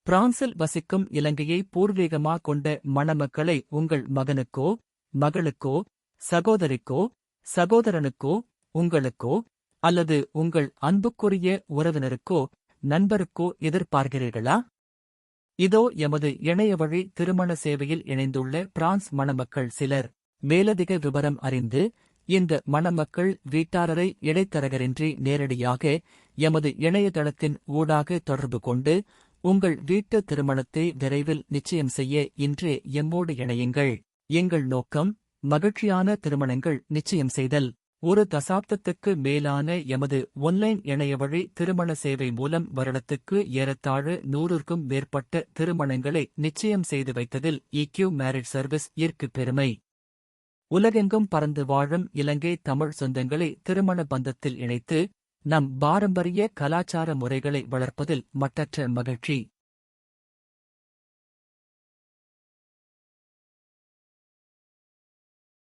பிரான்சில் வசிக்கும் இலங்கையை பூர்வீகமாக கொண்ட மணமக்களை உங்கள் மகனுக்கோ, மகளுக்கோ, சகோதரிக்கோ, சகோதரனுக்கோ, உங்களுக்கோ, அல்லது உங்கள் அன்புக்குரிய உறவினருக்கோ, நண்பருக்கோ எதிர்பார்க்கிறீர்களா? இதோ எமது இணையவழி திருமண சேவையில் இணைந்துள்ள பிரான்ஸ் மணமக்கள் சிலர். மேலதிக விவரம் அறிந்து, இந்த மணமக்கள் வீட்டாரரை இடைத்தரகரின்றி நேரடியாக எமது இணையதளத்தின் ஊடாக தொடர்பு கொண்டு, உங்கள் வீட்டு திருமணத்தை விரைவில் நிச்சயம் செய்ய இன்றே எம்மோடு இணையுங்கள். எங்கள் நோக்கம் மகிழ்ச்சியான திருமணங்கள் நிச்சயம் செய்தல். ஒரு தசாப்தத்துக்கு மேலான எமது ஒன்லைன் இணையவழி திருமண சேவை மூலம் வருடத்துக்கு ஏறத்தாழ 100க்கும் மேற்பட்ட திருமணங்களை நிச்சயம் செய்து வைத்ததில் EQ மேரேஜ் சர்வீஸ் ஈர்க்கு பெருமை. உலகெங்கும் பறந்து வாழும் இலங்கை தமிழ் சொந்தங்களை திருமண பந்தத்தில் இணைத்து, நம் பாரம்பரிய கலாச்சார முறைகளை வளர்ப்பதில் மட்டற்ற மகிழ்ச்சி.